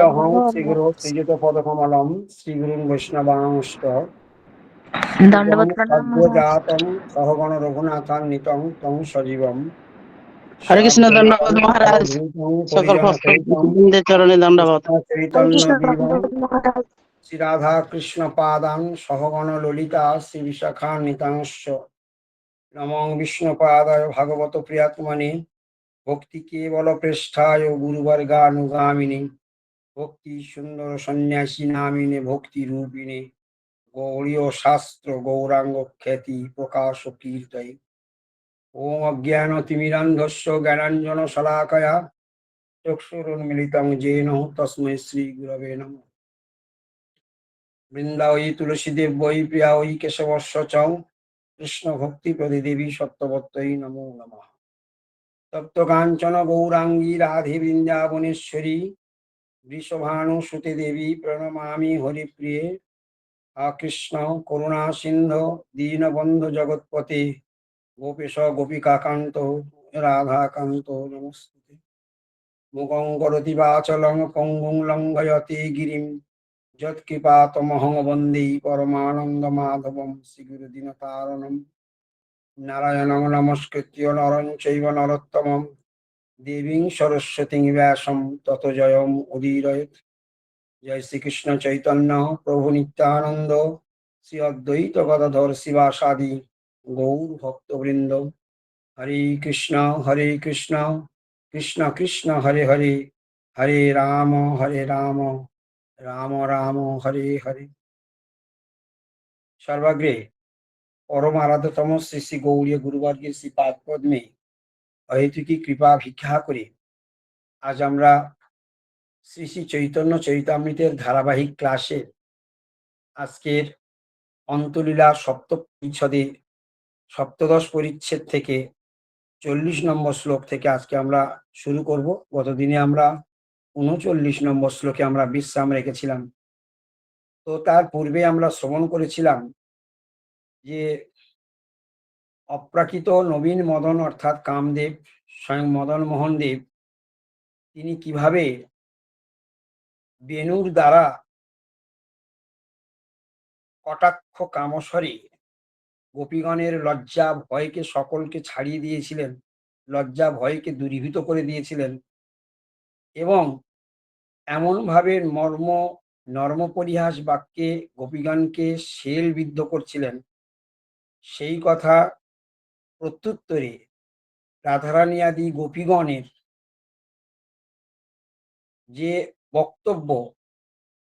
নমোহং শ্রীগুরু শ্রীযুত পদকমলম শ্রীগুরুং বৈষ্ণবাংশ্চ শ্রীযুগং দণ্ডবত প্রণাম মহারাজ। সদ্যোজাতং সহগণ রঘুনাথান্বিতং তং সজীবম হরে কৃষ্ণ, সাদ্বৈতং দণ্ডবোধ মহারাজ। সহধূতং সকল পরিজন সহিতং ভক্তবৃন্দের চরণে দণ্ডবোধ। কৃষ্ণ হরে চৈতন্য কৃষ্ণ, দেবং দণ্ডবত মহারাজ। শ্রী রাধা কৃষ্ণ পাদাং সহগণ ললিতা শ্রী বিশাখান্বিতাংশ্চ নমঃ বিষ্ণুপাদায় ভাগবত প্রিয়াত্মনে ভক্তি কেবল পৃষ্ঠায় গুরুবর্গানুগামিনী ভক্তি সুন্দর সন্ন্যাসী নামিনে ভক্তি রূপিণী গৌরীয় শাস্ত্র গৌরাঙ্গ খ্যাতি প্রকাশ কীর্তয় ওম অজ্ঞান তিমিরান্ধস্য জ্ঞানাঞ্জন শলাকয়া চক্ষুরুন্মিলিতং যেন তস্मै শ্রী গুরবে নমঃ। বৃন্দাবৈ তুলসীদেব বৈ প্রিয়া ওই কেশবস্য চ কৃষ্ণ ভক্তি প্রদে দেবী সত্যবত্যৈ নমো নমঃ। তপ্ত কাঞ্চন গৌরাঙ্গী রাধে বৃন্দাবনেশ্বরী বৃষভানুসুতে দেবী প্রণমামি হরিপ্রিয়ে। কৃষ্ণ করুণা সিন্ধু দীনবন্ধু জগৎপতে গোপেশ গোপিকাকান্ত রাধাকান্ত নমস্তুতে। মুখং করোতি বাচলং পঙ্গুং লঙ্ঘয়তে গিরিম যৎকৃপাতমহং বন্দে পরমানন্দ মাধবম শ্রীগুরু দীনতারণম নারায়ণং নমস্কৃত্য নরং চৈব নরোত্তমম দেবীং সরস্বতীং ব্যাসম ততো জয়ম উদীরয়েৎ। জয় শ্রীকৃষ্ণ চৈতন্য প্রভু নিত্যানন্দ শ্রী অদ্বৈত গদাধর শিবাসাদি গৌর ভক্তবৃন্দ। হরে কৃষ্ণ কৃষ্ণ কৃষ্ণ হরে হরে হরে রাম রাম রাম হরে হরে। সর্বাগ্রে পরম আরাধ্যতম শ্রী শ্রী গৌরীয় গুরুবর্গের শ্রী পাদ পদ্মে অহেতুকী কৃপা ভিক্ষা করে আজ আমরা শ্রী শ্রী চৈতন্য চরিতামৃতের ধারাবাহিক ক্লাসে আজকের অন্তলীলা সপ্তপরিচ্ছদে সপ্তদশ পরিচ্ছেদ থেকে 40 নম্বর শ্লোক থেকে আজকে আমরা শুরু করব। গতদিনে আমরা 39 নম্বর শ্লোকে আমরা বিশ্রাম রেখেছিলাম। তো তার পূর্বে আমরা শ্রবণ করেছিলাম যে অপ্রাকৃত নবীন মদন অর্থাৎ কামদেব স্বয়ং মদন মোহন দেব তিনি কিভাবে বেণুর দ্বারা কটাক্ষ কামস্বরে গোপীগণের লজ্জা ভয়কে সকলকে ছাড়িয়ে দিয়েছিলেন, লজ্জা ভয়কে দূরীভূত করে দিয়েছিলেন এবং এমনভাবে নর্ম পরিহাস বাক্যে গোপীগণকে শেলবিদ্ধ করছিলেন। সেই কথা প্রত্যুত্তরে রাধারানী আদি গোপীগণের যে বক্তব্য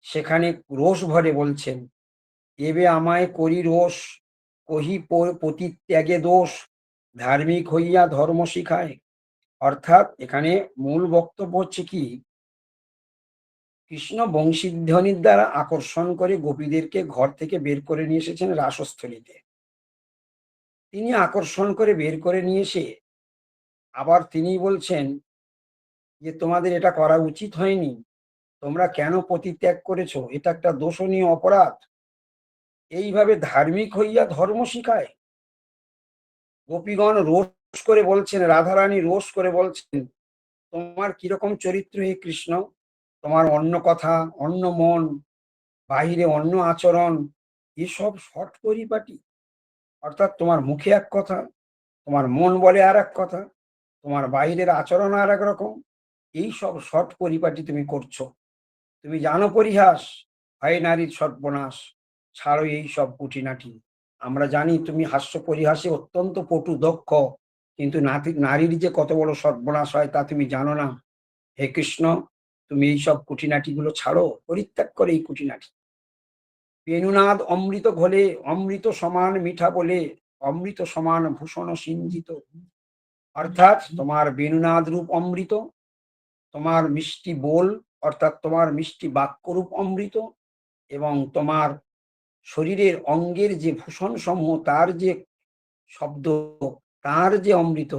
সেখানে রোষ ভরে বলছেন, এবে আমায় করি রোষ কহি পতিত্যাগে দোষ ধার্মিক হইয়া ধর্ম শিখায়। অর্থাৎ এখানে মূল বক্তব্য হচ্ছে কি, কৃষ্ণ বংশীধ্বনির দ্বারা আকর্ষণ করে গোপীদেরকে ঘর থেকে বের করে নিয়ে এসেছেন রাসস্থলীতে। তিনি আকর্ষণ করে বের করে নিয়ে এসে আবার তিনি বলছেন যে তোমাদের এটা করা উচিত হয়নি, তোমরা কেন পতিত্যাগ করেছো, এটা একটা দোষণীয় অপরাধ। এইভাবে ধার্মিক হইয়া ধর্ম শিখায়। গোপীগণ রোষ করে বলছেন, রাধারানী রোষ করে বলছেন, তোমার কিরকম চরিত্র হে কৃষ্ণ, তোমার অন্য কথা অন্য মন, বাহিরে অন্য আচরণ, এসব শর্ট পরিপাটি। অর্থাৎ তোমার মুখে এক কথা, তোমার মন বলে আর এক কথা, তোমার বাইরের আচরণ আর এক রকম, এই সব শর্ট পরিপাটি তুমি করছো। তুমি জানো পরিহাস হয় নারীর সর্বনাশ, ছাড়ো এই সব কুটিনাটি। আমরা জানি তুমি হাস্য পরিহাসে অত্যন্ত পটু দক্ষ, কিন্তু নারীর যে কত বড় সর্বনাশ হয় তা তুমি জানো না। হে কৃষ্ণ, তুমি এই সব কুটিনাটি গুলো ছাড়ো, পরিত্যাগ করে এই কুটিনাটি। বেণুনাদ অমৃত ঘোলে অমৃত সমান মিঠা বলে অমৃত সমান ভূষণ সিঞ্জিত। অর্থাৎ তোমার বেণুনাদ রূপ অমৃত, তোমার মিষ্টি বোল অর্থাৎ তোমার মিষ্টি বাক্যরূপ অমৃত, এবং তোমার শরীরের অঙ্গের যে ভূষণ সমূহ তার যে শব্দ, তার যে অমৃত।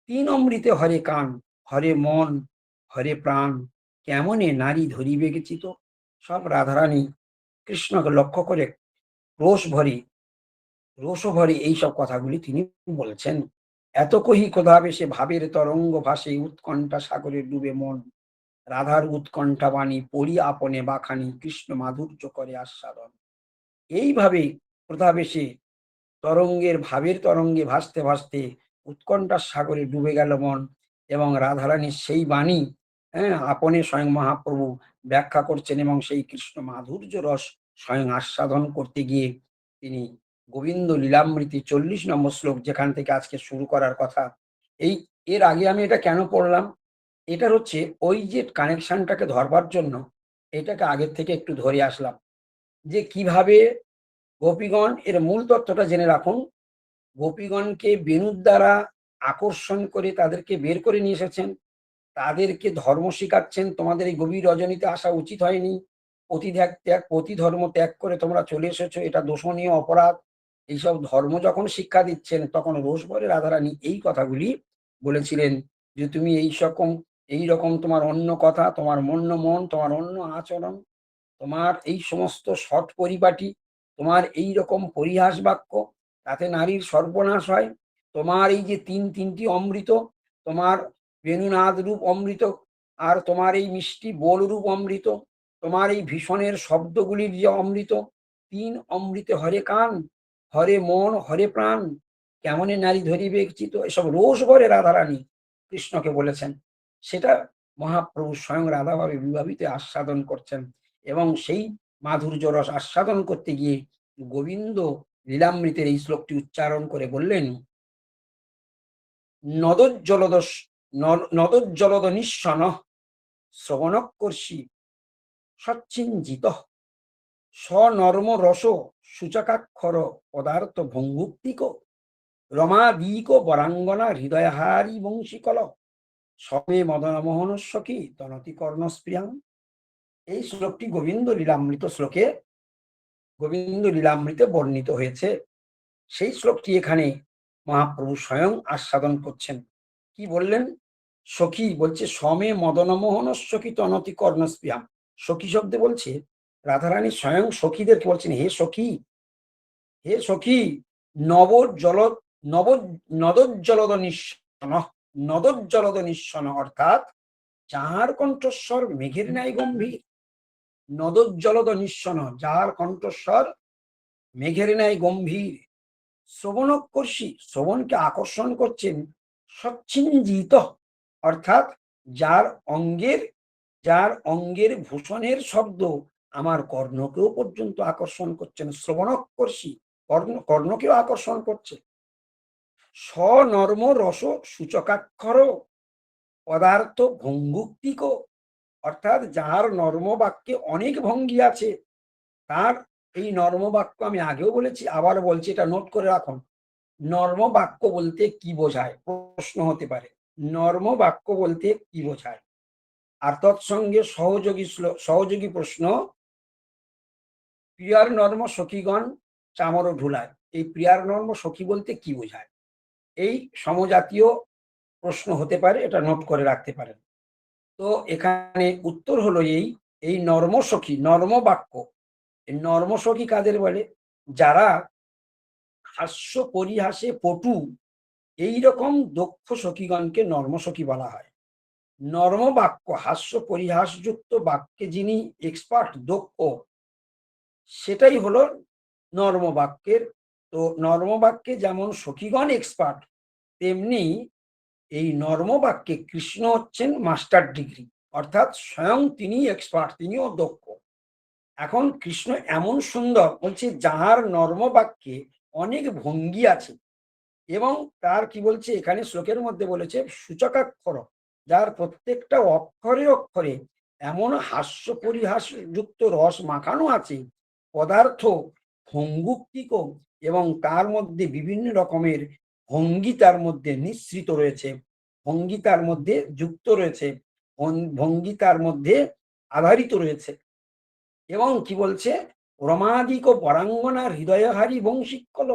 তিন অমৃতে হরে কান, হরে মন, হরে প্রাণ, কেমনে নারী ধরিবে গেছিত। সব রাধারানী কৃষ্ণকে লক্ষ্য করে রোষ ভরে এইসব কথাগুলি তিনি বলছেন। এত কহি কোথাবে সে ভাবের তরঙ্গ ভাসে উৎকণ্ঠা সাগরে ডুবে মন। রাধার উৎকণ্ঠা বাণী পড়ি আপনে বাখানি কৃষ্ণ মাধুর্য করে আস্বাদন। এইভাবে প্রতাপেশে তরঙ্গের ভাবের তরঙ্গে ভাসতে ভাসতে উৎকণ্ঠার সাগরে ডুবে গেল মন এবং রাধারানীর সেই বাণী, হ্যাঁ, আপনে স্বয়ং মহাপ্রভু ব্যাখ্যা করছেন এবং সেই কৃষ্ণ মাধুর্য রস স্বয়ং আস্বাদন করতে গিয়ে তিনি গোবিন্দ লীলামৃতি 40 নম্বর শ্লোক যেখান থেকে আজকে শুরু করার কথা, এই এর আগে আমি এটা কেন পড়লাম, এটার হচ্ছে ওই যে কানেকশনটাকে ধরবার জন্য এটাকে আগের থেকে একটু ধরে আসলাম যে কিভাবে গোপীগণ এর মূল তত্ত্বটা জেনে রাখুন। গোপীগণকে বেণুর দ্বারা আকর্ষণ করে তাদেরকে বের করে নিয়ে এসেছেন, তাদেরকে ধর্ম শিখাচ্ছেন, তোমাদের এই গভীর রজনীতে আসা উচিত হয়নি, পতি ধর্ম ত্যাগ করে তোমরা চলে এসেছো, এটা দোষণীয় অপরাধ। এইসব ধর্ম যখন শিক্ষা দিচ্ছেন তখন রোষভরে রাধারানী এই কথাগুলি বলেছিলেন যে তুমি এইরকম তোমার অন্য কথা, তোমার অন্য মন, তোমার অন্য আচরণ, তোমার এই সমস্ত সৎ পরিপাটি, তোমার এই রকম পরিহাস বাক্য, তাতে নারীর সর্বনাশ হয়। তোমার এই যে তিনটি অমৃত, তোমার বেণুনাদ রূপ অমৃত, আর তোমার এই মিষ্টি বোল রূপ অমৃত, তোমার এই ভীষণের শব্দগুলির যে অমৃত, ৩ অমৃতে হরে কান, হরে মন, হরে প্রাণ, কেমনে নারী ধরিবে চিত, এসব রোষ ভরে রাধারানী কৃষ্ণকে বলেছেন। সেটা মহাপ্রভু স্বয়ং রাধাভাবে বিভাবিতে আস্বাদন করছেন এবং সেই মাধুর্য রস আস্বাদন করতে গিয়ে গোবিন্দ লীলামৃতের এই শ্লোকটি উচ্চারণ করে বললেন, নদোজ্জলদ নিঃসন শ্রবণকর্ষি সচ্ছিঞ্জিত স্বনর্ম রস সূচকাক্ষর পদার্থ ভঙ্গুক্তিক রমাদিক বরাঙ্গনা হৃদয়হারি বংশীকল সবে মদনমোহন সখী তনতি কর্ণস্প্রিয়াং। এই শ্লোকটি গোবিন্দ লীলামৃতে বর্ণিত হয়েছে। সেই শ্লোকটি এখানে মহাপ্রভু স্বয়ং আস্বাদন করছেন। কি বললেন? সখী বলছে সমে মদনমোহন সখী তনতি কর্ণস্পৃহাম। সখী শব্দে বলছে রাধারানী স্বয়ং সখীদেরকে বলছেন, হে সখী, হে সখী, নবজ্জল নব নদজ্জলদ নিঃসন, নদজ্জলদ নিঃসন অর্থাৎ যাহার কণ্ঠস্বর মেঘের ন্যায় গম্ভীর, নদজ্জলদ নিঃসন যাহার কণ্ঠস্বর মেঘের ন্যায় গম্ভীর, শ্রবণকর্ষী শ্রবণকে আকর্ষণ করছেন, সচ্ছিঞ্জিত অর্থাৎ যার অঙ্গের ভূষণের শব্দ আমার কর্ণকেও পর্যন্ত আকর্ষণ করছেন, শ্রবণকর্ষী কর্ণকেও আকর্ষণ করছে, স্বনর্ম রস সূচকাক্ষর পদার্থ ভঙ্গুক্তিক অর্থাৎ যার নর্ম বাক্যে অনেক ভঙ্গি আছে, তার এই নর্ম বাক্য আমি আগেও বলেছি, আবার বলছি, এটা নোট করে রাখুন। নর্ম বাক্য বলতে কি বোঝায় প্রশ্ন হতে পারে, নর্ম বাক্য বলতে কি বোঝায়? আর তৎসঙ্গে সহযোগী প্রশ্ন, প্রিয়ার নর্ম সখীগণ চামর ঢুলায়, এই প্রিয়ার নর্ম সখী বলতে কি বোঝায়? এই সমজাতীয় প্রশ্ন হতে পারে, এটা নোট করে রাখতে পারেন। তো এখানে উত্তর হলো এই নর্ম সখী, নর্ম বাক্য, এই নর্ম সখী কাদের বলে? যারা হাস্য পরিহাসে পটু, এইরকম দক্ষ সখীগণকে নর্মসখী বলা হয়। নর্ম বাক্য হাস্য পরিহাসযুক্ত বাক্যে যিনি এক্সপার্ট, দক্ষ, সেটাই হলো নর্ম বাক্যের। তো নর্ম বাক্যে যেমন সখীগণ এক্সপার্ট, তেমনি এই নর্ম বাক্যে কৃষ্ণ হচ্ছেন মাস্টার ডিগ্রি, অর্থাৎ স্বয়ং তিনি এক্সপার্ট, তিনিও দক্ষ। এখন কৃষ্ণ এমন সুন্দর বলছে, যাহার নর্ম বাক্যে অনেক ভঙ্গি আছে এবং তার কি বলছে এখানে শ্লোকের মধ্যে বলেছে সূচকাক্ষর, যার প্রত্যেকটা অক্ষরে অক্ষরে এমন হাস্য পরিহাস যুক্ত রস মাখানো আছে, পদার্থ ভঙ্গুক্তিক, এবং তার মধ্যে বিভিন্ন রকমের ভঙ্গি তার মধ্যে নিঃসৃত রয়েছে, ভঙ্গি তার মধ্যে যুক্ত রয়েছে, ভঙ্গি তার মধ্যে আধারিত রয়েছে। এবং কি বলছে, রমাদিক বরাঙ্গনা হৃদয়হারী বংশীকল,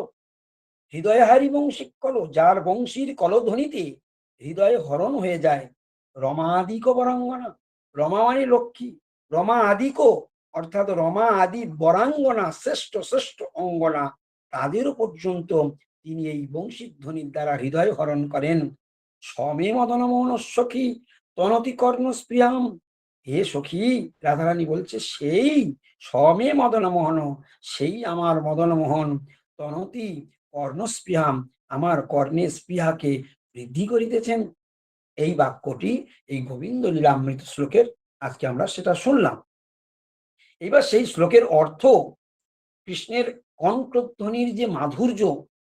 হৃদয়হারী বংশী কল, যার বংশীর কলধ্বনিতে হৃদয়ে হরণ হয়ে যায়। রমাদিক বরাঙ্গনা, রমা মানে লক্ষ্মী, রমা আদিক অর্থাৎ রমা আদি বরাঙ্গনা শ্রেষ্ঠ শ্রেষ্ঠ অঙ্গনা, তাদেরও পর্যন্ত তিনি এই বংশীর ধ্বনির দ্বারা হৃদয় হরণ করেন। সমে মদনমোহন সখী তনতি কর্ণস্পৃহাম, হে সখী, রাধারানী বলছে, সেই সমে মদনমোহন, সেই আমার মদনমোহন তনতি কর্ণস্পৃহাম, আমার কর্ণের স্পৃহাকে বৃদ্ধি করিতেছেন। এই বাক্যটি এই গোবিন্দ লীলামৃত শ্লোকের আজকে আমরা সেটা শুনলাম। এবার সেই শ্লোকের অর্থ, কৃষ্ণের কণ্ঠধ্বনির যে মাধুর্য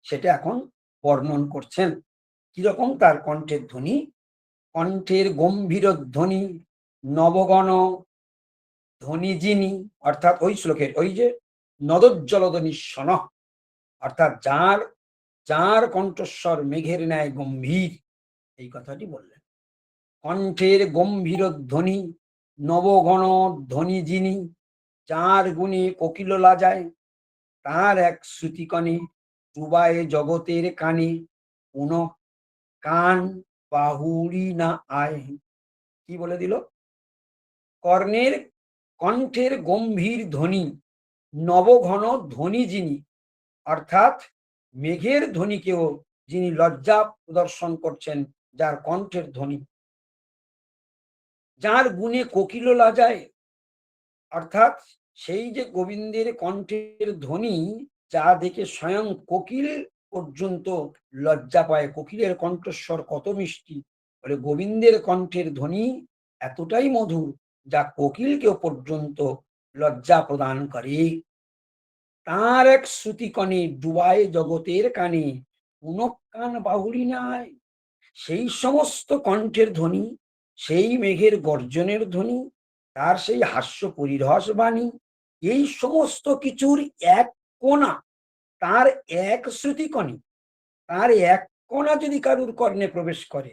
সেটা এখন বর্ণন করছেন। কিরকম তার কণ্ঠের ধ্বনি? কণ্ঠের গম্ভীর ধ্বনি নবগণ ধ্বনি যিনি, অর্থাৎ ওই শ্লোকের ওই যে নদোজ্জ্বলধ্বনিশ্বন, অর্থাৎ যার যার কণ্ঠস্বর মেঘের ন্যায় গম্ভীর, এই কথাটি বললেন। কণ্ঠের গম্ভীর ধ্বনি নবগণ ধ্বনি যিনি, যার গুণে কোকিল লাজায়, তার এক শ্রুতিকণে ডুবায় জগতের কানে, পুনঃ কান বাহুরি না আয়। কি বলে দিল? কর্ণের কণ্ঠের গম্ভীর ধ্বনি নবঘন ধ্বনি যিনি, অর্থাৎ মেঘের ধ্বনিকেও যিনি লজ্জা প্রদর্শন করছেন, যার কণ্ঠের ধ্বনি, যার গুণে কোকিল লাজায়, অর্থাৎ সেই যে গোবিন্দের কণ্ঠের ধ্বনি, যা দেখে স্বয়ং কোকিল পর্যন্ত লজ্জা পায়। কোকিলের কণ্ঠস্বর কত মিষ্টি, বলে গোবিন্দের কণ্ঠের ধ্বনি এতটাই মধুর যা কোকিলকেও পর্যন্ত লজ্জা প্রদান করে। তার এক শ্রুতিকণে ডুবায় জগতের কানে, পুনঃ কান বাহুরি নাই। সেই সমস্ত কণ্ঠের ধ্বনি, সেই মেঘের গর্জনের ধ্বনি, তার সেই হাস্য পরিরস বাণী, এই সমস্ত কিছুর এক কোণা, তার এক শ্রুতিকণি, তার এক কণা যদি কারুর কর্ণে প্রবেশ করে,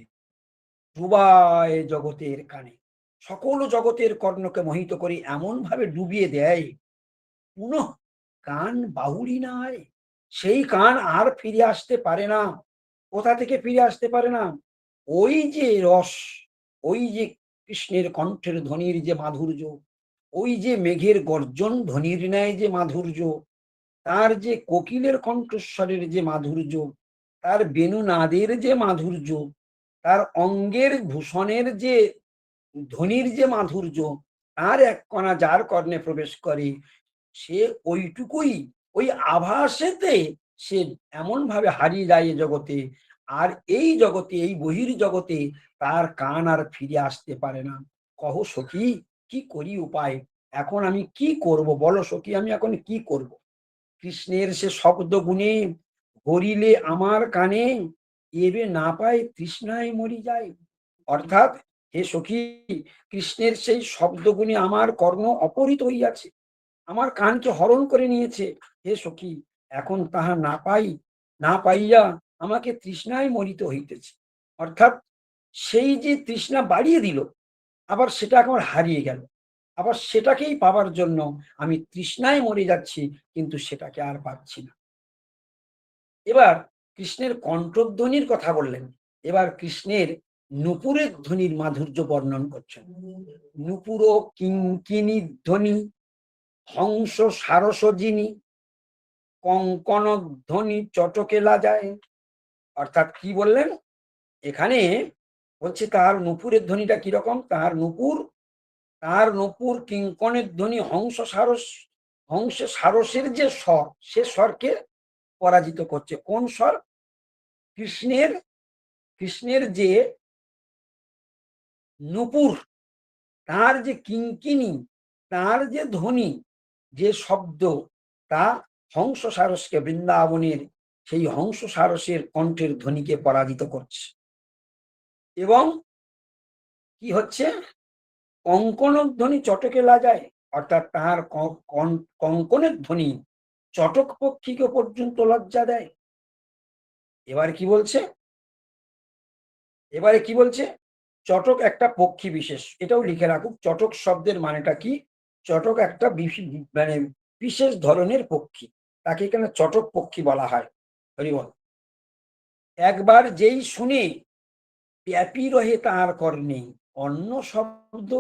ডুবায় জগতের কানে, সকল জগতের কর্ণকে মোহিত করে এমন ভাবে ডুবিয়ে দেয়, পুনঃ কান বাহুরি নাই। সেই কান আর ফিরে আসতে পারে না। কোথা থেকে ফিরে আসতে পারে না? ওই যে রস, ওই যে কৃষ্ণের কণ্ঠের ধ্বনির যে মাধুর্য, ওই যে মেঘের গর্জন ধ্বনির ন্যায় যে মাধুর্য, তার যে কোকিলের কণ্ঠস্বরের যে মাধুর্য, তার বেণুনাদের যে মাধুর্য, তার অঙ্গের ভূষণের যে ধ্বনির যে মাধুর্য, তার এক কণা যার কর্ণে প্রবেশ করে, সে ওইটুকুই, ওই আভাসেতে সে এমন ভাবে হারিয়ে যায় এ জগতে। আর এই জগতে, এই বহির জগতে তার কান আর ফিরে আসতে পারে না। কহ সখী, কি করি উপায়? এখন আমি কি করব? বলো সখী, আমি এখন কি করব? কৃষ্ণের সে শব্দ গুণে হরিলে আমার কানে, এবে না পায় তৃষ্ণায় মরি যায়। অর্থাৎ, হে সখী, কৃষ্ণের সেই শব্দগুণে আমার কর্ণ অপহৃত হইয়াছে, আমার কানকে হরণ করে নিয়েছে। হে সখী, এখন তাহা না পাইয়া আমাকে তৃষ্ণায় মরিতে হইতেছে। অর্থাৎ সেই যে তৃষ্ণা বাড়িয়ে দিল, আবার সেটা এখন হারিয়ে গেল, আবার সেটাকেই পাবার জন্য আমি তৃষ্ণায় মরে যাচ্ছি, কিন্তু সেটাকে আর পাচ্ছি না। এবার কৃষ্ণের কণ্ঠধ্বনির কথা বললেন, এবার কৃষ্ণের নূপুরের ধ্বনির মাধুর্য বর্ণন করছেন। নূপুর কিঙ্কিনী ধ্বনি হংস সারস যিনি, কঙ্কন ধ্বনি চটকে লাজায়। অর্থাৎ কি বললেন এখানে? বলছে তার নূপুরের ধ্বনিটা কিরকম? তার নূপুর কিঙ্কনের ধ্বনি হংস সারসের যে স্বর, সে স্বরকে পরাজিত করছে। কোন স্বর? কৃষ্ণের কৃষ্ণের যে নূপুর, তার যে কিঙ্কিনী, তার যে ধ্বনি, যে শব্দ, তা হংস সারসকে, বৃন্দাবনের সেই হংস সারসের কণ্ঠের ধ্বনিকে পরাজিত করছে। এবং কি হচ্ছে? কঙ্কন ধ্বনি চটকে লাজায়, অর্থাৎ তাহার কঙ্কনের ধ্বনি চটক পক্ষীকে পর্যন্ত লজ্জা দেয়। এবার কি বলছে? এবারে কি বলছে? চটক একটা পক্ষী বিশেষ, এটাও লিখে রাখুক। চটক শব্দের মানেটা কি? চটক একটা মানে বিশেষ ধরনের পক্ষী, তাকে এখানে চটক পক্ষী বলা হয়। হরি বল। একবার যেই শুনে ব্যাপী রহে তার কর্ণে, অন্য শব্দ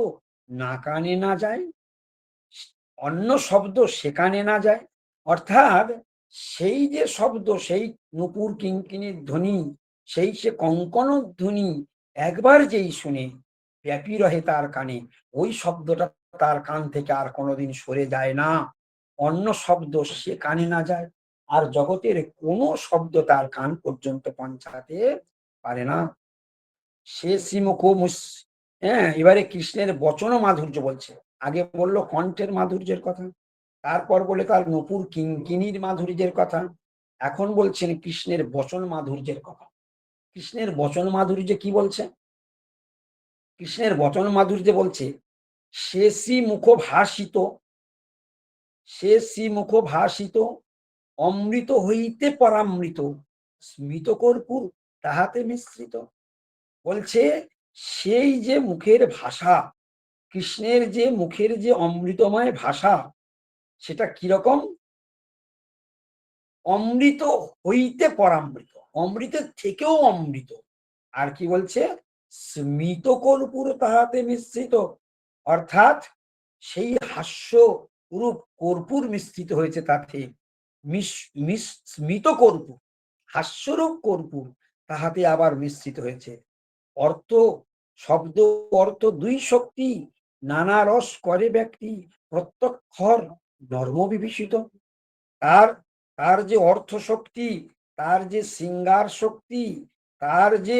না কানে না যায়, অন্য শব্দ সে কানে না যায়। অর্থাৎ সেই যে শব্দ, সেই নূপুর কিঙ্কিনীর ধ্বনি, সেই সে কঙ্কন ধ্বনি একবার যেই শুনে ব্যাপী রহে তার কানে। ওই শব্দটা তার কান থেকে আর কোনোদিন সরে যায় না। অন্য শব্দ সে কানে না যায়, আর জগতের কোনো শব্দ তার কান পর্যন্ত পৌঁছাতে পারে না। সে শ্রীমুখ হ্যাঁ, এবারে কৃষ্ণের বচন মাধুর্য বলছে। আগে বললো কণ্ঠের মাধুর্যের কথা, তারপর বলে তার নূপুর কিঙ্কিণীর মাধুর্যের কথা, এখন বলছেন কৃষ্ণের বচন মাধুর্যের কথা। কৃষ্ণের বচন মাধুর্যে কি বলছে? কৃষ্ণের বচন মাধুর্যে বলছে, সে শ্রীমুখ ভাষিত, সে শ্রীমুখ ভাষিত অমৃত হইতে পরামৃত, স্মিত কর্পূর তাহাতে মিশ্রিত। বলছে সেই যে মুখের ভাষা, কৃষ্ণের যে মুখের যে অমৃতময় ভাষা, সেটা কিরকম? অমৃত হইতে পরামৃত, অমৃতের থেকেও অমৃত। আর কি বলছে? স্মিত কর্পূর তাহাতে মিশ্রিত, অর্থাৎ সেই হাস্য রূপ কর্পূর মিশ্রিত হয়েছে তাতে। স্মিত কর্পূর, হাস্যরূপ কর্পূর তাহাতে আবার মিশ্রিত হয়েছে। অর্থ, শব্দ অর্থ দুই শক্তি, নানা রস করে ব্যক্তি, প্রত্যক্ষর নর্ম বিভীষিত। তার তার যে অর্থ শক্তি, তার যে শৃঙ্গার শক্তি, তার যে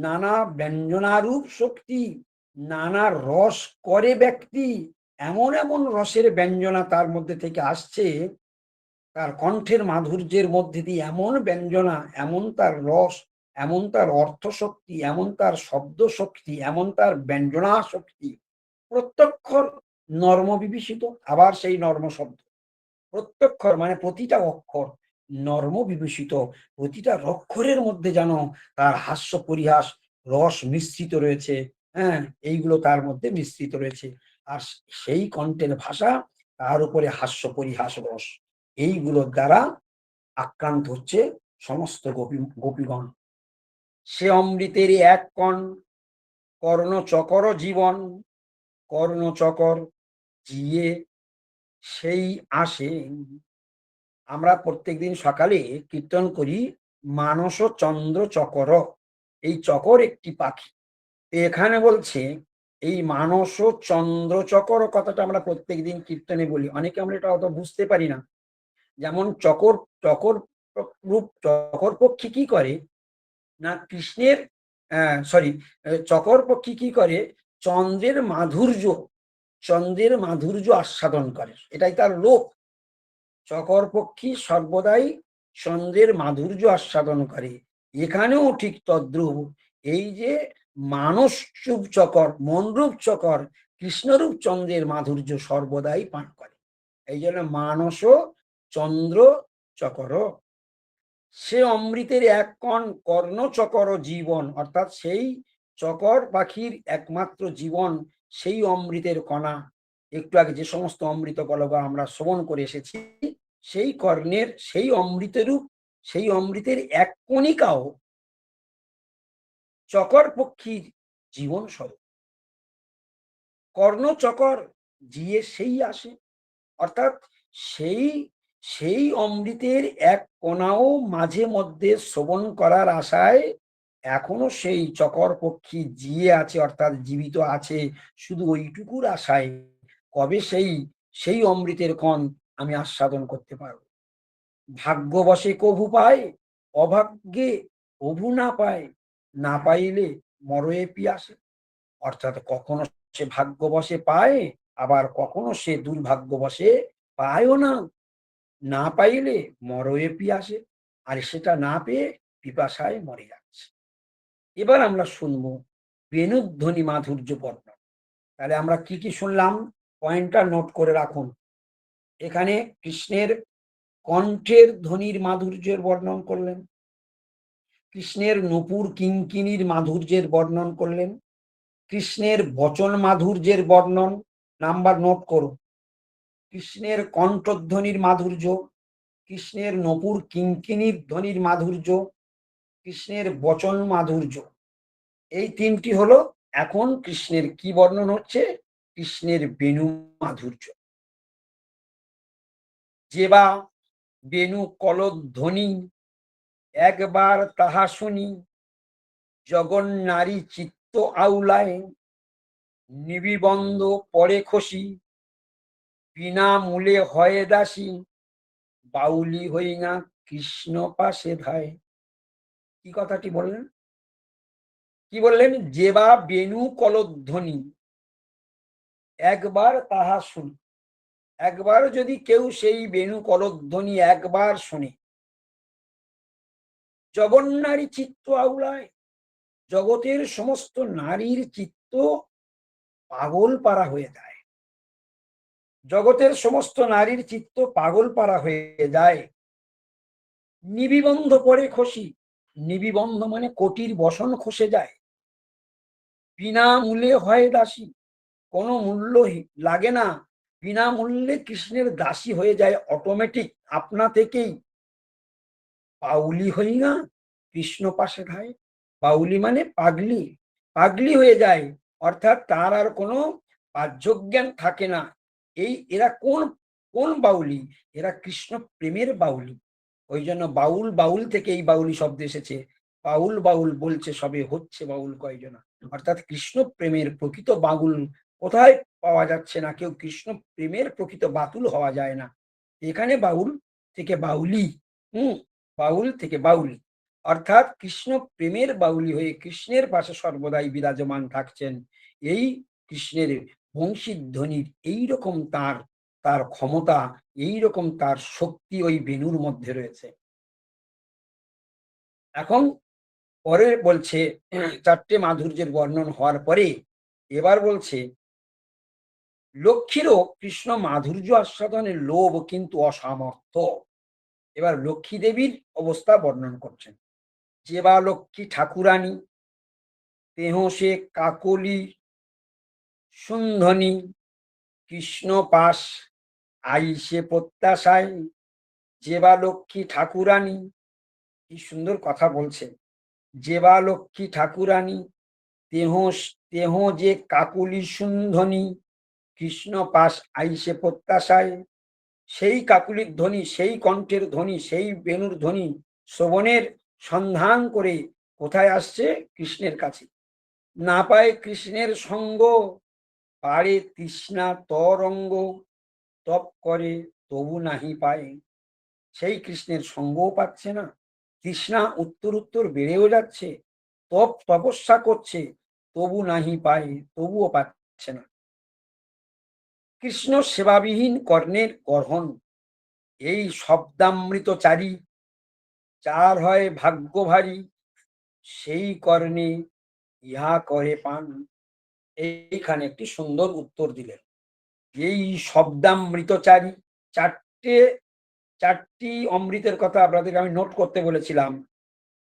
নানা ব্যঞ্জনারূপ শক্তি, নানা রস করে ব্যক্তি, এমন এমন রসের ব্যঞ্জনা তার মধ্যে থেকে আসছে, তার কণ্ঠের মাধুর্যের মধ্যে দিয়ে এমন ব্যঞ্জনা, এমন তার রস, এমন তার অর্থ শক্তি, এমন তার শব্দ শক্তি, এমন তার ব্যঞ্জনা শক্তি, প্রত্যক্ষর নর্ম বিভীষিত। আবার সেই নর্ম শব্দ, প্রত্যক্ষর মানে প্রতিটা অক্ষর, নর্ম বিভূষিত, প্রতিটা অক্ষরের মধ্যে যেন তার হাস্য পরিহাস রস মিশ্রিত রয়েছে। হ্যাঁ, এইগুলো তার মধ্যে মিশ্রিত রয়েছে। আর সেই কণ্ঠের ভাষা, তার উপরে হাস্য পরিহাস রস, এইগুলোর দ্বারা আক্রান্ত হচ্ছে সমস্ত গোপীগণ। সে অমৃতের এক কণ, কর্ণচকর জীবন, কর্ণচকর জিয়ে সেই আসে। আমরা প্রত্যেকদিন সকালে কীর্তন করি মানস চন্দ্র চকর, এই চকর একটি পাখি। এখানে বলছে এই মানস চন্দ্র চকর কথাটা আমরা প্রত্যেকদিন কীর্তনে বলি, অনেকে আমরা এটা অত বুঝতে পারি না। যেমন চকর, চকর রূপ চকর পক্ষী কি করে না, কৃষ্ণের সরি, চকর পক্ষী কি করে, চন্দ্রের মাধুর্য, চন্দ্রের মাধুর্য আস্বাদন করে, এটাই তার লোক। চকর পক্ষী সর্বদাই চন্দ্রের মাধুর্য আস্বাদন করে। এখানেও ঠিক তদ্রূপ, এই যে মানস রূপ চকর, মনরূপ চকর, কৃষ্ণরূপ চন্দ্রের মাধুর্য সর্বদাই পান করে। এই জন্য মানস চন্দ্র চকর। সে অমৃতের এক কণ কর্ণচকর জীবন, অর্থাৎ সেই চকর পাখির একমাত্র জীবন, সেই অমৃতের কণা। একটু আগে যে সমস্ত অমৃত কলবা আমরা শ্রবণ করে এসেছি, সেই কর্ণের সেই অমৃতরূপ, সেই অমৃতের এক কণিকাও চকর পক্ষীর জীবন স্বরূপ। কর্ণচকর জিয়ে সেই আসে, অর্থাৎ সেই সেই অমৃতের এক কণাও মাঝে মধ্যে শ্রবণ করার আশায় এখনো সেই চকর পক্ষী জিয়ে আছে, অর্থাৎ জীবিত আছে, শুধু ওইটুকুর আশায় কবে সেই সেই অমৃতের কণ আমি আস্বাদন করতে পারব। ভাগ্যবশে কভু পায়, অভাগ্যে কভু না পায়, না পাইলে মরয়ে পিয়াসে। অর্থাৎ কখনো সে ভাগ্যবশে পায়, আবার কখনো সে দুর্ভাগ্যবশে পায়ও না, না পাইলে মরয়ে পিয়াসে, আর সেটা না পেয়ে পিপাসায় মরে যাচ্ছে। এবার আমরা শুনবো বেণুধ্বনি মাধুর্য বর্ণন। তাহলে আমরা কি কি শুনলাম, পয়েন্টটা নোট করে রাখুন। এখানে কৃষ্ণের কণ্ঠের ধ্বনির মাধুর্যের বর্ণন করলেন, কৃষ্ণের নূপুর কিঙ্কিণীর মাধুর্যের বর্ণন করলেন, কৃষ্ণের বচন মাধুর্যের বর্ণন, নাম্বার নোট করো, কৃষ্ণের কণ্ঠধ্বনির মাধুর্য, কৃষ্ণের নূপুর কিঙ্কিণীর ধ্বনির মাধুর্য, কৃষ্ণের বচন মাধুর্য, এই তিনটি হলো। এখন কৃষ্ণের কি বর্ণন হচ্ছে, কৃষ্ণের বেণু মাধুর্য। যেবা বেণু কলধ্বনি, একবার তাহা শুনি, জগন্নারী চিত্ত আউলায়, নিবিবন্ধ পরে খসি, বিনা মূলে হয় দাসী, বাউলি হই না কৃষ্ণ পাশে ধায়। কি কথাটি বললেন? কি বললেন? যে বা বেণু কলধ্বনি একবার তাহা শুনি। একবার যদি কেউ সেই বেণু কলধ্বনি একবার শুনে, জগন্নারী চিত্ত আউলায়, জগতের সমস্ত নারীর চিত্ত পাগল পারা হয়ে যায়। জগতের সমস্ত নারীর চিত্ত পাগল পারা হয়ে যায়। নিবিবন্ধ পরে খসি, নিবিবন্ধ মানে কোটির বসন খসে যায়। বিনামূল্যে হয় দাসী, কোনো মূল্য লাগে না, বিনামূল্যে কৃষ্ণের দাসী হয়ে যায় অটোমেটিক, আপনা থেকেই। পাউলি হই না কৃষ্ণ পাশে ধায়। পাউলি মানে পাগলি, পাগলি হয়ে যায়, অর্থাৎ তার আর কোনো বাহ্যজ্ঞান থাকে না। এরা কোন কোন বাউলি? এরা কৃষ্ণ প্রেমের বাউলি। ওই জন্য বাউল বাউল থেকে এই বাউলি শব্দ এসেছে। বাউল বাউল বলছে সবে, হচ্ছে বাউল কয়জনা। অর্থাৎ কৃষ্ণ প্রেমের প্রকৃত বাউল কোথায় পাওয়া যাচ্ছে না, কেউ কৃষ্ণ প্রেমের প্রকৃত বাতুল হওয়া যায় না। এখানে বাউল থেকে বাউলি, বাউল থেকে বাউলি, অর্থাৎ কৃষ্ণ প্রেমের বাউলি হয়ে কৃষ্ণের পাশে সর্বদাই বিরাজমান থাকছেন। এই কৃষ্ণের বংশীধ্বনির এইরকম তার তার ক্ষমতা, এইরকম তার শক্তি ওই বেণুর মধ্যে রয়েছে। এখন পরে বলছে, চারটে মাধুর্যের বর্ণন হওয়ার পরে এবার বলছে, লক্ষ্মীরও কৃষ্ণ মাধুর্য আস্বাদনের লোভ কিন্তু অসামর্থ্য। এবার লক্ষ্মী দেবীর অবস্থা বর্ণন করছেন। যে বা লক্ষ্মী ঠাকুরানী, তেহ সে কাকলি সুন্ধনী, কৃষ্ণ পাশ আইসে প্রত্যাশায়। যে বা লক্ষ্মী ঠাকুরানী, কি সুন্দর কথা বলছে। যে বা লক্ষ্মী ঠাকুরানী, তেহ তেহ যে কাকুলি সুন্ধনী, কৃষ্ণ পাশ আইসে প্রত্যাশায়। সেই কাকুলির ধ্বনি, সেই কণ্ঠের ধ্বনি, সেই বেণুর ধ্বনি শ্রবণের সন্ধান করে কোথায় আসছে? কৃষ্ণের কাছে। না পায় কৃষ্ণের সঙ্গ, পারে তৃষ্ণা তরঙ্গ, তপ করে তবু নাহি পায়। সেই কৃষ্ণের সঙ্গও পাচ্ছে না, তৃষ্ণা উত্তর উত্তর বেড়েও যাচ্ছে, তপস্যা করছে, তবু নাহি পায়, তবুও পাচ্ছে না। কৃষ্ণ সেবাবিহীন কর্ণের গরহণ, এই শব্দামৃতচারী যার হয় ভাগ্য ভারী, সেই কর্ণে ইহা করে পান। এইখানে একটি সুন্দর উত্তর দিলেন। এই শব্দামৃতচারী, চারটে চারটি অমৃতের কথা আপনাদেরকে আমি নোট করতে বলেছিলাম।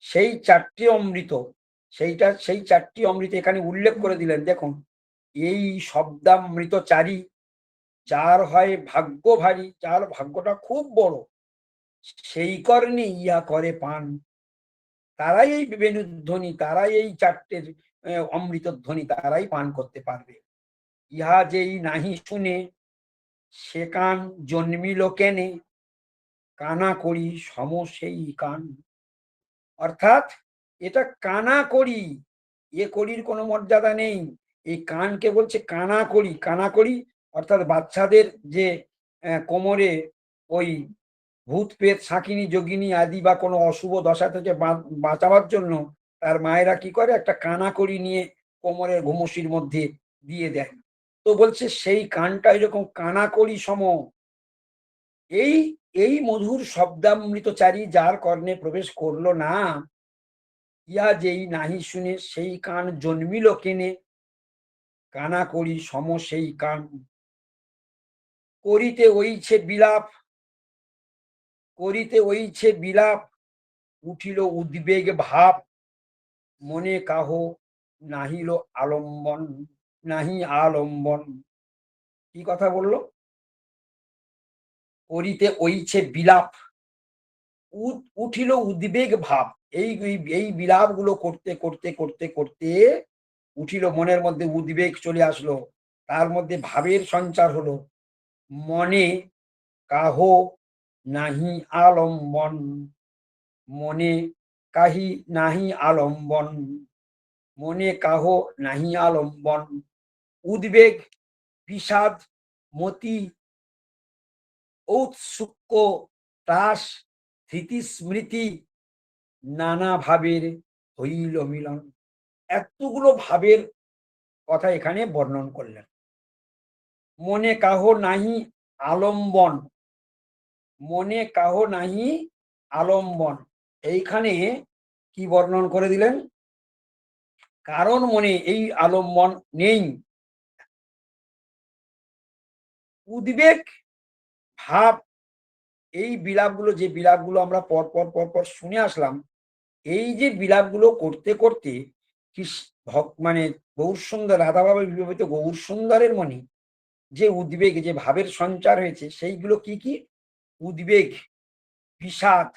সেই চারটি অমৃত, সেই চারটি অমৃত এখানে উল্লেখ করে দিলেন। দেখুন, এই শব্দামৃতচারী যার হয় ভাগ্য ভারী, যার ভাগ্যটা খুব বড়, সেই কর্ণে ইয়া করে পান। তারাই এই বেণুধ্বনি, তারাই এই চারটের অমৃত ধ্বনি তারাই পান করতে পারবে। ইহা যেই নাহি শুনে, সে কান জন্মিল কেনে, কানা করি সম সেই কান। অর্থাৎ এটা কানা করি, এ করির কোনো মর্যাদা নেই। এই কানকে বলছে কানা করি। কানা করি অর্থাৎ বাচ্চাদের যে কোমরে ওই ভূত পেত শাকিনী যোগিনী আদি বা কোনো অশুভ দশা থেকে বাঁচাবার জন্য তার মায়েরা কি করে, একটা কানা করি নিয়ে কোমরের ঘুমসির মধ্যে দিয়ে দেয়। তো বলছে সেই কানটা এরকম কানা করি সম। এই এই মধুর শব্দামৃতচারী যার কর্ণে প্রবেশ করলো না, ইয়া যেই নাহি শুনে, সেই কান জন্মিল কেনে, কানা করি সম সেই কান। করিতে ওইছে বিলাপ, করিতে ওইছে বিলাপ, উঠিল উদ্বেগ ভাব, মনে কাহ নাহিল আলম্বন, নাহি আলম্বন। কি কথা বললো? করিতে ওইছে বিলাপ, উঠিল উদ্বেগ ভাব। এই এই বিলাপ গুলো করতে করতে করতে করতে উঠিল, মনের মধ্যে উদ্বেগ চলে আসলো, তার মধ্যে ভাবের সঞ্চার হলো। মনে কাহ নাহি আলম্বন, মনে কাহি নাহি আলম্বন, মনে কাহ নাহি আলম্বন। উদ্বেগ, বিষাদ, মতি, ঔৎসুক্য, ত্রাস, ধৃতি, স্মৃতি, নানা ভাবের হইল মিলন। এতগুলো ভাবের কথা এখানে বর্ণন করলেন। মনে কাহ নাহি আলম্বন, মনে কাহ নাহি আলম্বন, এইখানে কি বর্ণন করে দিলেন? কারণ মনে এই আলম্বন নেই। উদ্বেগ ভাব, এই বিলাপগুলো, যে বিলাপগুলো আমরা পর পর শুনে আসলাম, এই যে বিলাপগুলো করতে করতে মানে গৌর সুন্দর, রাধা বাবা বিবাহিত গৌর সুন্দরের মনে যে উদ্বেগ, যে ভাবের সঞ্চার হয়েছে, সেইগুলো কি কি? উদ্বেগ, বিষাদ,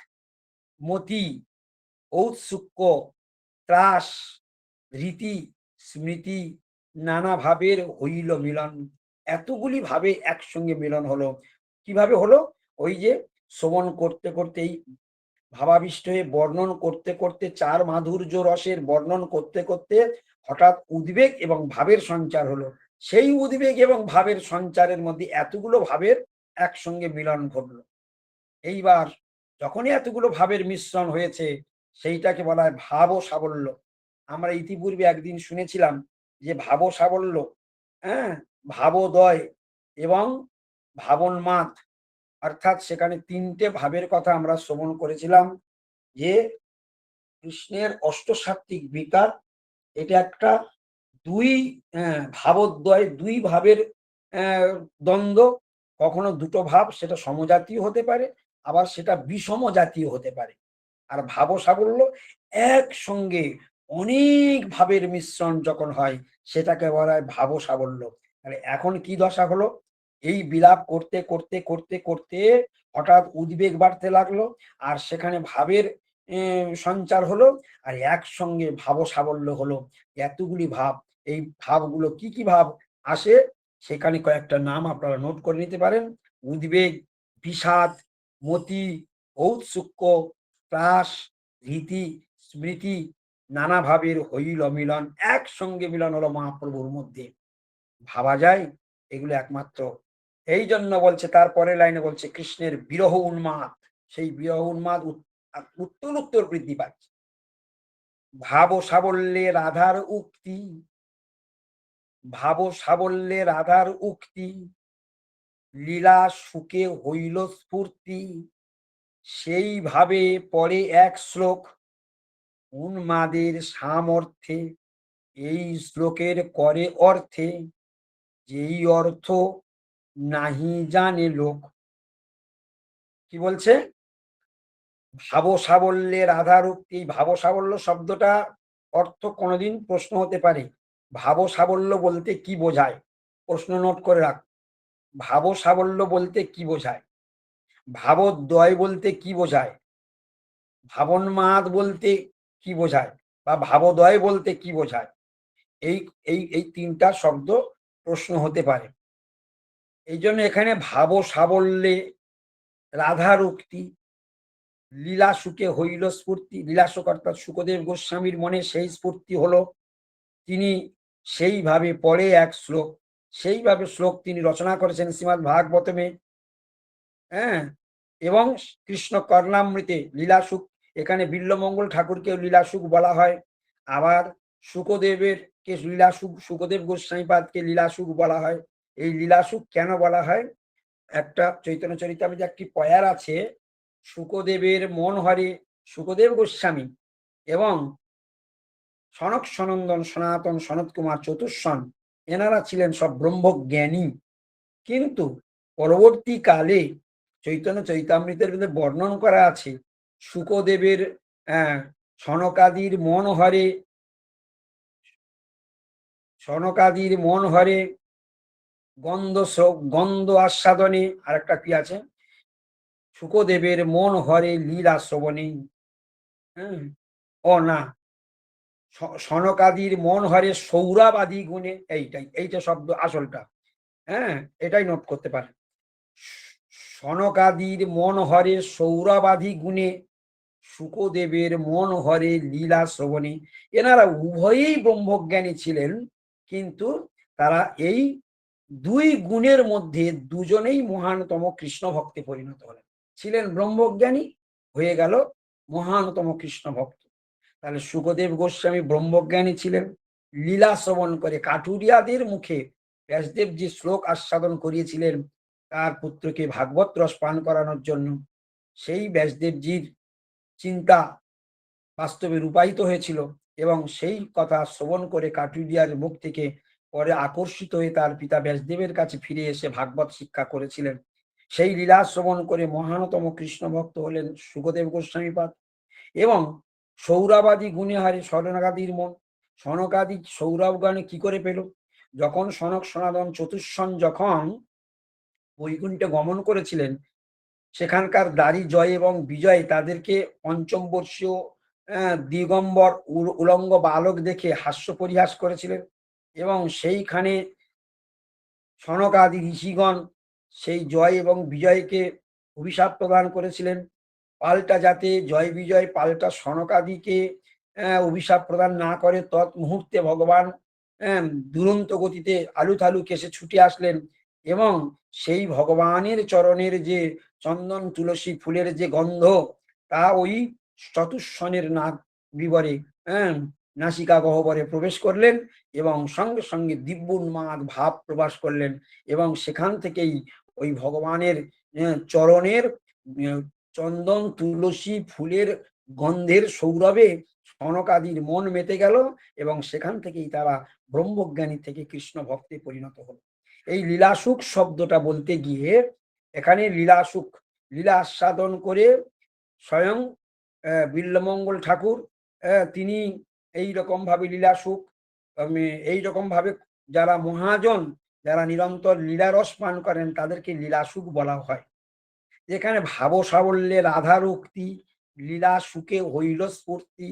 মতি, ঔৎসুক্য, ত্রাস, রীতি, স্মৃতি, নানা ভাবের হইল মিলন। এতগুলি ভাবে একসঙ্গে মিলন হলো। কিভাবে হলো? ওই যে শ্রবণ করতে করতে, এই ভাবাবিষ্ট হয়ে বর্ণন করতে করতে, চার মাধুর্য রসের বর্ণন করতে করতে হঠাৎ উদ্বেগ এবং ভাবের সঞ্চার হলো। সেই উদ্বেগ এবং ভাবের সঞ্চারের মধ্যে এতগুলো ভাবের একসঙ্গে মিলন ঘটলো। এইবার যখনই এতগুলো ভাবের মিশ্রণ হয়েছে, সেইটাকে বলা হয় ভাব ও সাবল্য। আমরা ইতিপূর্বে একদিন শুনেছিলাম যে ভাব সাবল্য, হ্যাঁ, ভাবোদয় এবং ভাবন্মাদ, অর্থাৎ সেখানে তিনটে ভাবের কথা আমরা শ্রবণ করেছিলাম। যে কৃষ্ণের অষ্টসাত্ত্বিক বিকার, এটা একটা দুই ভাবোদ্বয়, দুই ভাবের দ্বন্দ্ব। কখনো দুটো ভাব, সেটা সমজাতীয় হতে পারে, আবার সেটা বিষম জাতীয় হতে পারে। আর ভাব সাবল্য একসঙ্গে অনেক ভাবের মিশ্রণ যখন হয়, সেটাকে বলা হয় ভাব সাবল্য। তাহলে এখন কি দশা হলো? এই বিলাপ করতে করতে করতে করতে হঠাৎ উদ্বেগ বাড়তে লাগলো, আর সেখানে ভাবের সঞ্চার হলো, আর একসঙ্গে ভাব সাবল্য হলো। এতগুলি ভাব, এই ভাবগুলো কি কি ভাব আসে, সেখানে কয়েকটা নাম আপনারা নোট করে নিতে পারেন। উদ্বেগ, বিষাদ, মতি, ঔৎসুক্য, ত্রাস, রীতি, স্মৃতি, নানা ভাবের হইল মিলন। একসঙ্গে মিলন হলো মহাপ্রভুর মধ্যে। ভাবা যায়? এগুলো একমাত্র এই জন্য বলছে, তারপরে লাইনে বলছে কৃষ্ণের বিরহ উন্মাদ। সেই বিরহ উন্মাদ উত্তর উত্তর বৃদ্ধি পাচ্ছে। ভাব সাবল্যে রাধার উক্তি, ভাব সাবল্যে রাধার উক্তি, লীলা সুখে হইল স্ফূর্তি, সেইভাবে পরে এক শ্লোক উন্মাদের সামর্থ্যে, এই শ্লোকের করে অর্থে, যেই অর্থ নাহি জানে লোক। কি বলছে? ভাব সাবল্যে রাধার উক্তি। ভাব সাবল্য শব্দটা অর্থ কোনোদিন প্রশ্ন হতে পারে। ভাব সাবল্য বলতে কি বোঝায়? প্রশ্ন নোট করে রাখ। ভাব সাবল্য বলতে কি বোঝায়? ভাবোদ্বয় বলতে কি বোঝায়? ভাবন্মাদ বলতে কি বোঝায়? বা ভাবোদয় বলতে কি বোঝায়? এই এই তিনটা শব্দ প্রশ্ন হতে পারে। এই জন্য এখানে ভাব সাবল্যে রাধার উক্তি, লীলা সুখে হইল স্ফূর্তি। লীলাসুখ অর্থাৎ সুখদেব গোস্বামীর মনে সেই স্ফূর্তি হলো, তিনি সেইভাবে পরে এক শ্লোক, সেইভাবে শ্লোক তিনি রচনা করেছেন শ্রীমদ্ ভাগবতমে। হ্যাঁ, এবং কৃষ্ণ কর্ণামৃতে লীলাসুখ, এখানে বিল্বমঙ্গল ঠাকুরকেও লীলাসুখ বলা হয়। আবার সুখদেবের কে লীলাসুখ, সুখদেব গোস্বামীপাদকে লীলাসুখ বলা হয়। এই লীলাসুখ কেন বলা হয়? একটা চৈতন্য চরিতামৃতে একটি পয়ার আছে, সুখদেবের মন হরে সুখদেব গোস্বামী এবং সনক সনন্দন সনাতন সনত কুমার চতুর্সন, এনারা ছিলেন সব ব্রহ্মজ্ঞানী। কিন্তু পরবর্তীকালে চৈতন্য চৈতামৃতের মধ্যে বর্ণন করা আছে, সুখদেবের সনকাদির মন হরে, সনকাদির মন হরে গন্ধ আস্বাদনে, আর একটা কি আছে, সুখদেবের মন হরে লীলা শ্রবণে। হ্যাঁ, ও না, সনকাদির মন হরে সৌরবাদী গুণে, এইটা শব্দ আসলটা। হ্যাঁ, এটাই নোট করতে পারে। সনকাদির মন হরে সৌরবাদী গুণে, সুখদেবের মন হরে লীলা শ্রবণে। এনারা উভয়ই ব্রহ্মজ্ঞানী ছিলেন, কিন্তু তারা এই দুই গুণের মধ্যে দুজনেই মহানতম কৃষ্ণ ভক্তে পরিণত হলেন। ছিলেন ব্রহ্মজ্ঞানী, হয়ে গেল মহানতম কৃষ্ণ ভক্ত। তাহলে শুকদেব গোস্বামী ব্রহ্মজ্ঞানী ছিলেন, লীলা শ্রবণ করে কাঠুরিয়াদের মুখে ব্যাসদেব যে শ্লোক আস্বাদন করিয়েছিলেন তার পুত্রকে ভাগবত রস পান করানোর জন্য, সেই ব্যাসদেবজির চিন্তা বাস্তবে রূপায়িত হয়েছিল এবং সেই কথা শ্রবণ করে কাঠুরিয়ার মুখ থেকে পরে আকর্ষিত হয়ে তার পিতা ব্যাসদেবের কাছে ফিরে এসে ভাগবত শিক্ষা করেছিলেন। সেই লীলা শ্রবণ করে মহানতম কৃষ্ণ ভক্ত হলেন শুকদেব গোস্বামীপাদ। এবং সৌরবাদী গুণে হারে সনকাদির মন, সনকাদি সৌরভ গানে কি করে পেল? যখন সনক সনাতন চতুষ্ষণ যখন বৈকুণ্ঠে গমন করেছিলেন, সেখানকার দাড়ি জয় এবং বিজয় তাদেরকে পঞ্চম বর্ষীয় দিগম্বর উলঙ্গ বালক দেখে হাস্য পরিহাস করেছিলেন এবং সেইখানে সনকাদি ঋষিগণ সেই জয় এবং বিজয়কে অভিশাপ প্রদান করেছিলেন, পাল্টা যাতে জয় বিজয় পাল্টা সনকাদিকে অভিশাপ প্রদান না করে তৎ মুহূর্তে ভগবান দুরন্ত গতিতে আলুথালু কেসে ছুটে আসলেন এবং সেই ভগবানের চরণের যে চন্দন তুলসী ফুলের যে গন্ধ তা ওই চতুষ্ষণের নাক বিবরে নাসিকা গহ্বরে প্রবেশ করলেন এবং সঙ্গে সঙ্গে দিব্যোন্মাদ ভাব প্রকাশ করলেন এবং সেখান থেকেই ওই ভগবানের চরণের চন্দন তুলসী ফুলের গন্ধের সৌরভে সনকাদির মন মেতে গেল এবং সেখান থেকেই তারা ব্রহ্মজ্ঞানী থেকে কৃষ্ণ ভক্তে পরিণত হল। এই লীলাসুখ শব্দটা বলতে গিয়ে এখানে লীলাসুখ, লীলা আস্বাদন করে স্বয়ং বিল্বমঙ্গল ঠাকুর তিনি এইরকম ভাবে লীলাসুখ এইরকম ভাবে যারা মহাজন, যারা নিরন্তর লীলারস পান করেন তাদেরকে লীলাসুখ বলা হয়। যেখানে ভাব সাবল্যে রাধার উক্তি, লীলা সুখে হইল স্ফূর্তি,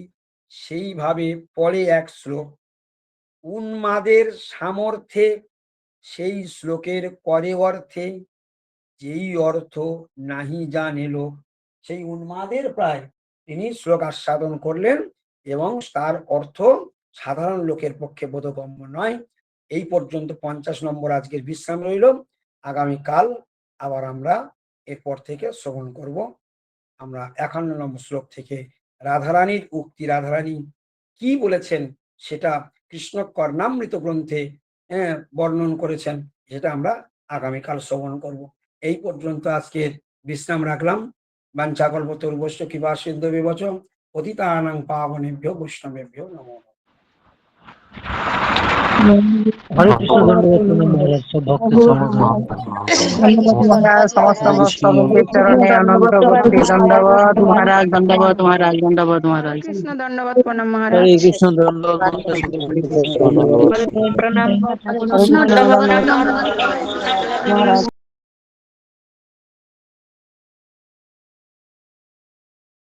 সেইভাবে পরে এক শ্লোক উন্মাদের সামর্থ্যে সেই শ্লোকের করে অর্থে যেই অর্থ নাহি জানেল, সেই উন্মাদের প্রায় তিনি শ্লোক আস্বাদন করলেন এবং তার অর্থ সাধারণ লোকের পক্ষে বোধগম্য নয়। এই পর্যন্ত 50 নম্বর আজকের বিশ্রাম রইল। আগামীকাল আবার আমরা এরপর থেকে শ্রবণ করব। আমরা 51 নম্বর শ্লোক থেকে রাধারানীর উক্তি, রাধারানী কি বলেছেন সেটা কৃষ্ণ কর্ণামৃত গ্রন্থে বর্ণন করেছেন, সেটা আমরা আগামীকাল শ্রবণ করব। এই পর্যন্ত আজকের বিশ্রাম রাখলাম। বাঞ্ছাকল্পতরুভ্যশ্চ কৃপা সিন্ধুভ্যেব চ পতিতানাং পাবনেভ্যো বৈষ্ণবেভ্যো নমো নমঃ। হরে কৃষ্ণ ধন্যবাদ মহারাজ, সব ভক্ত সমাগম। সমস্ত ভক্তদের চরণে অনন্ত ভক্তি দণ্ডবত মহারাজ, দণ্ডবত মহারাজ, দণ্ডবত মহারাজ। কৃষ্ণ ধন্যবাদ প্রণাম মহারাজ। হরে কৃষ্ণ ধন্যবাদ প্রণাম মহারাজ।